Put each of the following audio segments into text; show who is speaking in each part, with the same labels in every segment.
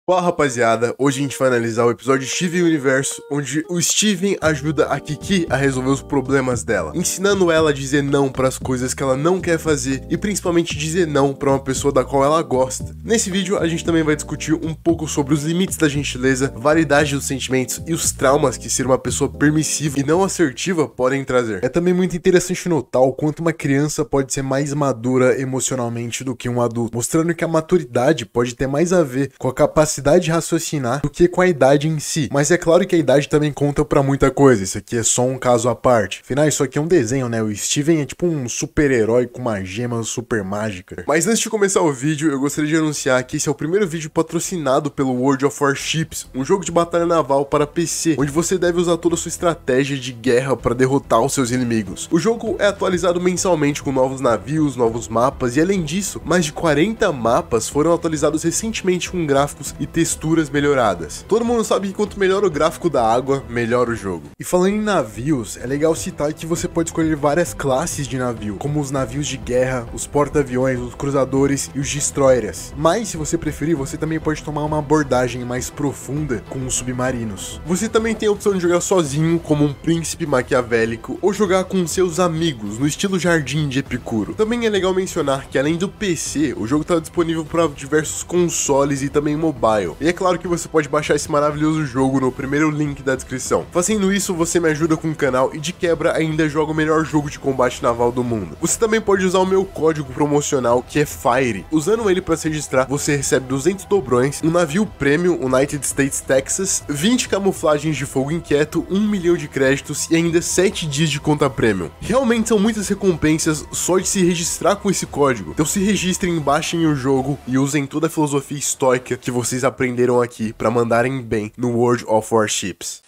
Speaker 1: Fala rapaziada, hoje a gente vai analisar o episódio Steven Universo, onde o Steven ajuda a Kiki a resolver os problemas dela, ensinando ela a dizer não para as coisas que ela não quer fazer e principalmente dizer não para uma pessoa da qual ela gosta. Nesse vídeo a gente também vai discutir um pouco sobre os limites da gentileza, variedade dos sentimentos e os traumas que ser uma pessoa permissiva e não assertiva podem trazer. É também muito interessante notar o quanto uma criança pode ser mais madura emocionalmente do que um adulto, mostrando que a maturidade pode ter mais a ver com a capacidade de raciocinar do que com a idade em si. Mas é claro que a idade também conta pra muita coisa, isso aqui é só um caso à parte. Afinal, isso aqui é um desenho, né? O Steven é tipo um super-herói com uma gema super mágica. Mas antes de começar o vídeo, eu gostaria de anunciar que esse é o primeiro vídeo patrocinado pelo World of Warships, um jogo de batalha naval para PC, onde você deve usar toda a sua estratégia de guerra para derrotar os seus inimigos. O jogo é atualizado mensalmente com novos navios, novos mapas e além disso, mais de 40 mapas foram atualizados recentemente com gráficos e texturas melhoradas. Todo mundo sabe que quanto melhor o gráfico da água, melhor o jogo. E falando em navios, é legal citar que você pode escolher várias classes de navio, como os navios de guerra, os porta-aviões, os cruzadores e os destroyers. Mas se você preferir, você também pode tomar uma abordagem mais profunda com os submarinos. Você também tem a opção de jogar sozinho, como um príncipe maquiavélico, ou jogar com seus amigos, no estilo Jardim de Epicuro. Também é legal mencionar que além do PC, o jogo está disponível para diversos consoles e também mobile. E é claro que você pode baixar esse maravilhoso jogo no primeiro link da descrição. Fazendo isso, você me ajuda com o canal e de quebra ainda joga o melhor jogo de combate naval do mundo. Você também pode usar o meu código promocional que é FIRE. Usando ele para se registrar, você recebe 200 dobrões, um navio premium United States Texas, 20 camuflagens de fogo inquieto, 1 milhão de créditos e ainda 7 dias de conta premium. Realmente são muitas recompensas só de se registrar com esse código. Então se registrem, baixem o jogo e usem toda a filosofia estoica que vocês aprenderam aqui para mandarem bem no World of Warships.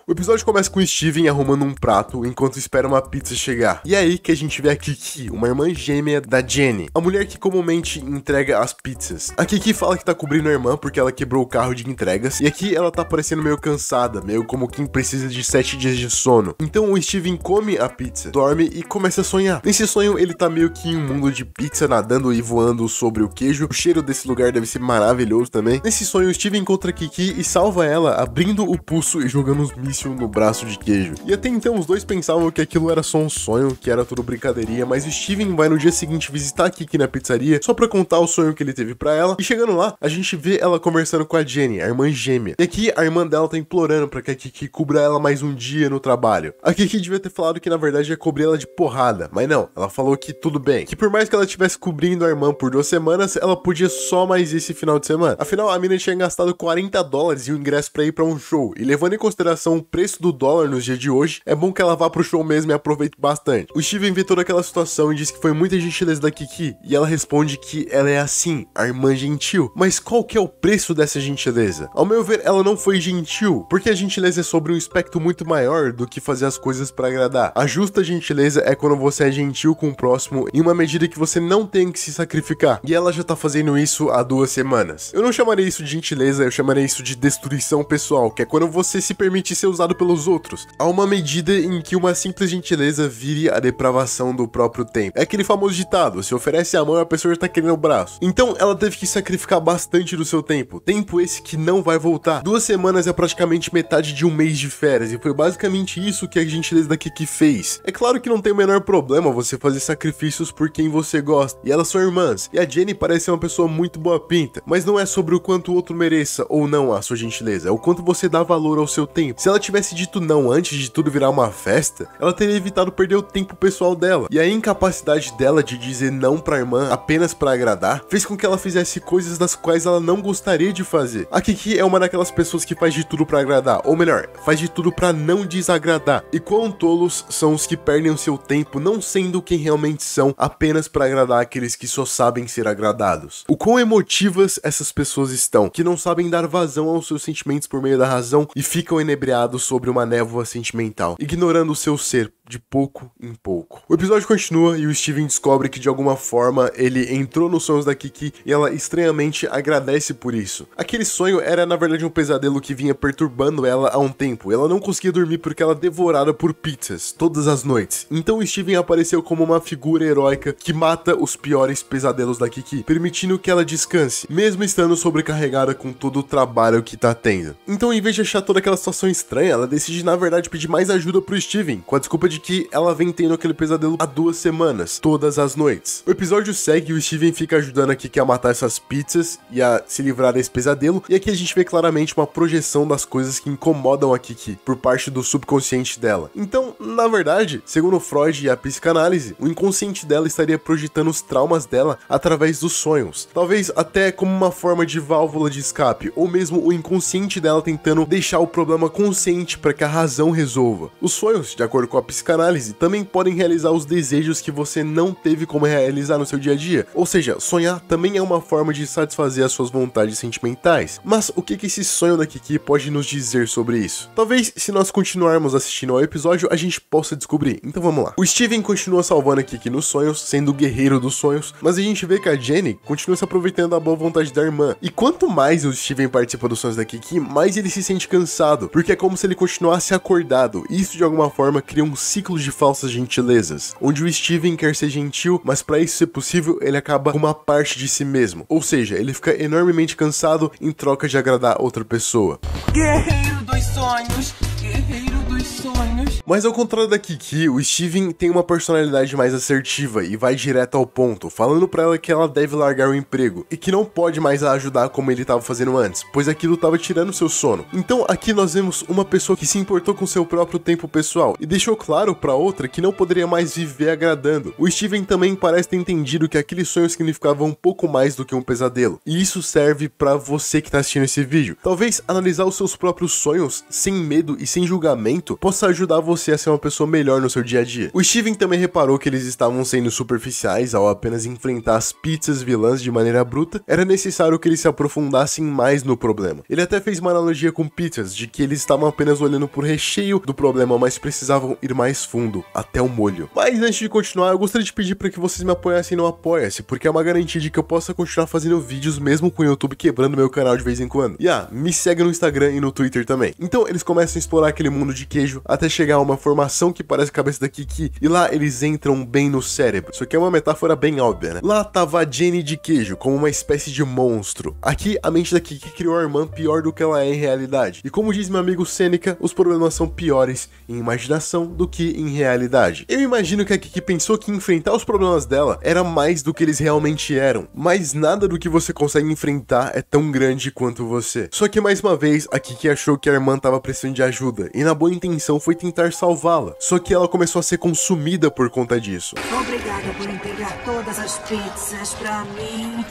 Speaker 1: O episódio começa com o Steven arrumando um prato enquanto espera uma pizza chegar. E é aí que a gente vê a Kiki, uma irmã gêmea da Jenny, a mulher que comumente entrega as pizzas. A Kiki fala que tá cobrindo a irmã porque ela quebrou o carro de entregas, e aqui ela tá parecendo meio cansada, meio como quem precisa de 7 dias de sono. Então o Steven come a pizza, dorme e começa a sonhar. Nesse sonho ele tá meio que em um mundo de pizza nadando e voando sobre o queijo. O cheiro desse lugar deve ser maravilhoso também. Nesse sonho o Steven encontra a Kiki e salva ela, abrindo o pulso e jogando uns mísseis no braço de queijo. E até então os dois pensavam que aquilo era só um sonho, que era tudo brincadeirinha, mas o Steven vai no dia seguinte visitar a Kiki na pizzaria só pra contar o sonho que ele teve pra ela, e chegando lá, a gente vê ela conversando com a Jenny, a irmã gêmea. E aqui a irmã dela tá implorando pra que a Kiki cubra ela mais um dia no trabalho. A Kiki devia ter falado que na verdade ia cobrir ela de porrada, mas não, ela falou que tudo bem, que por mais que ela estivesse cobrindo a irmã por 2 semanas, ela podia só mais esse final de semana. Afinal, a mina tinha gastado $40 em um ingresso pra ir pra um show, e levando em consideração o preço do dólar nos dias de hoje, é bom que ela vá pro show mesmo e aproveite bastante. O Steven vê toda aquela situação e diz que foi muita gentileza da Kiki, e ela responde que ela é assim, a irmã gentil. Mas qual que é o preço dessa gentileza? Ao meu ver, ela não foi gentil, porque a gentileza é sobre um espectro muito maior do que fazer as coisas pra agradar. A justa gentileza é quando você é gentil com o próximo em uma medida que você não tem que se sacrificar, e ela já tá fazendo isso há 2 semanas. Eu não chamaria isso de gentileza, eu chamaria isso de destruição pessoal, que é quando você se permite ser usado pelos outros. Há uma medida em que uma simples gentileza vire a depravação do próprio tempo. É aquele famoso ditado, se oferece a mão a pessoa já tá querendo o braço. Então ela teve que sacrificar bastante do seu tempo. Tempo esse que não vai voltar. 2 semanas é praticamente metade de um mês de férias, e foi basicamente isso que a gentileza da Kiki fez. É claro que não tem o menor problema você fazer sacrifícios por quem você gosta, e elas são irmãs, e a Jenny parece ser uma pessoa muito boa pinta, mas não é sobre o quanto o outro mereça ou não a sua gentileza, é o quanto você dá valor ao seu tempo. Se ela tivesse dito não antes de tudo virar uma festa, ela teria evitado perder o tempo pessoal dela, e a incapacidade dela de dizer não pra irmã apenas pra agradar, fez com que ela fizesse coisas das quais ela não gostaria de fazer. A Kiki é uma daquelas pessoas que faz de tudo pra agradar, ou melhor, faz de tudo pra não desagradar, e quão tolos são os que perdem o seu tempo não sendo quem realmente são, apenas pra agradar aqueles que só sabem ser agradados. O quão emotivas essas pessoas estão, que não sabem dar vazão aos seus sentimentos por meio da razão e ficam inebriados sobre uma névoa sentimental, ignorando o seu ser de pouco em pouco. O episódio continua e o Steven descobre que de alguma forma ele entrou nos sonhos da Kiki e ela estranhamente agradece por isso. Aquele sonho era na verdade um pesadelo que vinha perturbando ela há um tempo. Ela não conseguia dormir porque ela é devorada por pizzas todas as noites. Então o Steven apareceu como uma figura heróica que mata os piores pesadelos da Kiki, permitindo que ela descanse, mesmo estando sobrecarregada com todo o trabalho que tá tendo. Então em vez de achar toda aquela situação estranha, ela decide na verdade pedir mais ajuda pro Steven, com a desculpa de que ela vem tendo aquele pesadelo há 2 semanas, todas as noites. O episódio segue e o Steven fica ajudando a Kiki a matar essas pizzas e a se livrar desse pesadelo, e aqui a gente vê claramente uma projeção das coisas que incomodam a Kiki, por parte do subconsciente dela. Então, na verdade, segundo Freud e a psicanálise, o inconsciente dela estaria projetando os traumas dela através dos sonhos, talvez até como uma forma de válvula de escape, ou mesmo o inconsciente dela tentando deixar o problema consciente para que a razão resolva. Os sonhos, de acordo com a psicanálise, também podem realizar os desejos que você não teve como realizar no seu dia a dia, ou seja, sonhar também é uma forma de satisfazer as suas vontades sentimentais. Mas o que esse sonho da Kiki pode nos dizer sobre isso? Talvez, se nós continuarmos assistindo ao episódio, a gente possa descobrir. Então vamos lá. O Steven continua salvando a Kiki nos sonhos, sendo o guerreiro dos sonhos, mas a gente vê que a Jenny continua se aproveitando da boa vontade da irmã. E quanto mais o Steven participa dos sonhos da Kiki, mais ele se sente cansado, porque é como se ele continuasse acordado, e isso de alguma forma cria um ciclo de falsas gentilezas, onde o Steven quer ser gentil, mas para isso ser possível, ele acaba com uma parte de si mesmo, ou seja, ele fica enormemente cansado em troca de agradar outra pessoa.
Speaker 2: Guerreiro dos sonhos, guerreiro dos sonhos.
Speaker 1: Mas ao contrário da Kiki, o Steven tem uma personalidade mais assertiva e vai direto ao ponto, falando pra ela que ela deve largar o emprego e que não pode mais a ajudar como ele estava fazendo antes, pois aquilo estava tirando seu sono. Então aqui nós vemos uma pessoa que se importou com seu próprio tempo pessoal e deixou claro pra outra que não poderia mais viver agradando. O Steven também parece ter entendido que aquele sonho significava um pouco mais do que um pesadelo, e isso serve pra você que tá assistindo esse vídeo. Talvez analisar os seus próprios sonhos sem medo e sem julgamento possa ajudar você a ser uma pessoa melhor no seu dia a dia. O Steven também reparou que eles estavam sendo superficiais ao apenas enfrentar as pizzas vilãs de maneira bruta. Era necessário que eles se aprofundassem mais no problema. Ele até fez uma analogia com pizzas, de que eles estavam apenas olhando por recheio do problema, mas precisavam ir mais fundo, até o molho. Mas antes de continuar, eu gostaria de pedir para que vocês me apoiassem no Apoia-se, porque é uma garantia de que eu possa continuar fazendo vídeos mesmo com o YouTube quebrando meu canal de vez em quando. E me segue no Instagram e no Twitter também. Então eles começam a explorar aquele mundo de queijo até chegar a uma formação que parece a cabeça da Kiki, e lá eles entram bem no cérebro. Isso aqui é uma metáfora bem óbvia, né? Lá tava a Jenny de queijo, como uma espécie de monstro. Aqui a mente da Kiki criou a irmã pior do que ela é em realidade. E como diz meu amigo Sêneca, os problemas são piores em imaginação do que em realidade. Eu imagino que a Kiki pensou que enfrentar os problemas dela era mais do que eles realmente eram, mas nada do que você consegue enfrentar é tão grande quanto você. Só que mais uma vez, a Kiki achou que a irmã tava precisando de ajuda, e na boa intenção foi tentar salvá-la, só que ela começou a ser consumida por conta disso.
Speaker 2: Obrigada por entregar todas as pizzas pra mim.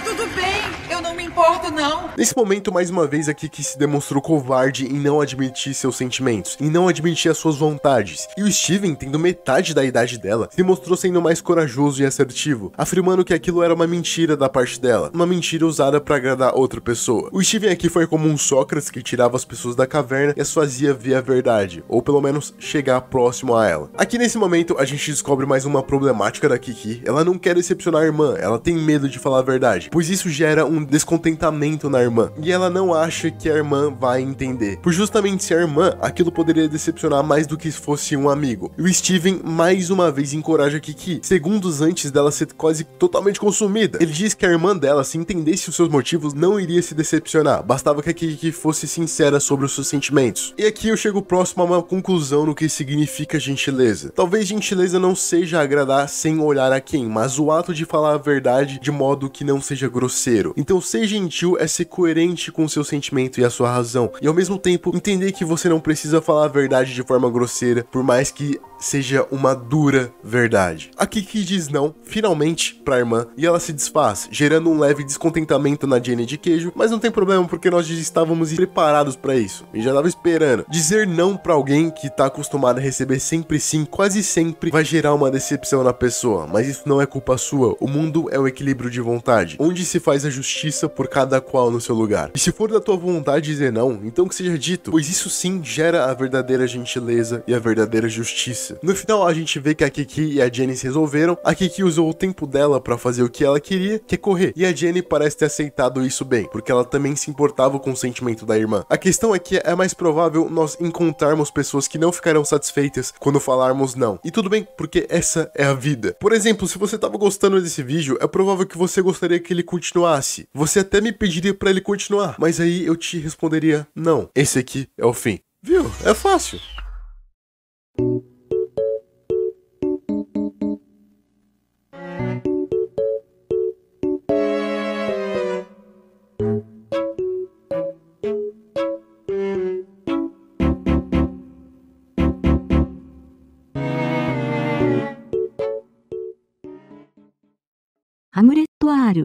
Speaker 2: Tudo bem, eu não me importo não.
Speaker 1: Nesse momento, mais uma vez, a Kiki se demonstrou covarde em não admitir seus sentimentos, em não admitir as suas vontades. E o Steven, tendo metade da idade dela, se mostrou sendo mais corajoso e assertivo, afirmando que aquilo era uma mentira da parte dela, uma mentira usada pra agradar outra pessoa. O Steven aqui foi como um Sócrates que tirava as pessoas da caverna e as fazia ver a verdade, ou pelo menos chegar próximo a ela. Aqui nesse momento, a gente descobre mais uma problemática da Kiki. Ela não quer decepcionar a irmã, ela tem medo de falar a verdade, pois isso gera um descontentamento na irmã, e ela não acha que a irmã vai entender, por justamente ser a irmã, aquilo poderia decepcionar mais do que se fosse um amigo. E o Steven mais uma vez encoraja a Kiki, segundos antes dela ser quase totalmente consumida. Ele diz que a irmã dela, se entendesse os seus motivos, não iria se decepcionar, bastava que a Kiki fosse sincera sobre os seus sentimentos. E aqui eu chego próximo a uma conclusão no que significa gentileza. Talvez gentileza não seja agradar sem olhar a quem, mas o ato de falar a verdade de modo que não seja grosseiro. Então ser gentil é ser coerente com o seu sentimento e a sua razão, e ao mesmo tempo entender que você não precisa falar a verdade de forma grosseira, por mais que seja uma dura verdade. A Kiki diz não, finalmente, pra irmã, e ela se desfaz, gerando um leve descontentamento na Jenny de queijo, mas não tem problema porque nós já estávamos preparados pra isso, e já tava esperando. Dizer não pra alguém que tá acostumado a receber sempre sim, quase sempre, vai gerar uma decepção na pessoa, mas isso não é culpa sua, o mundo é o equilíbrio de vontade, onde se faz a justiça por cada qual no seu lugar. E se for da tua vontade dizer não, então que seja dito, pois isso sim gera a verdadeira gentileza e a verdadeira justiça. No final a gente vê que a Kiki e a Jenny se resolveram, a Kiki usou o tempo dela pra fazer o que ela queria, que é correr, e a Jenny parece ter aceitado isso bem, porque ela também se importava com o sentimento da irmã. A questão é que é mais provável nós encontrarmos pessoas que não ficarão satisfeitas quando falarmos não. E tudo bem, porque essa é a vida. Por exemplo, se você tava gostando desse vídeo, é provável que você gostaria que ele continuasse. Você até me pediria pra ele continuar, mas aí eu te responderia não. Esse aqui é o fim. Viu? É fácil.
Speaker 3: ハムレット R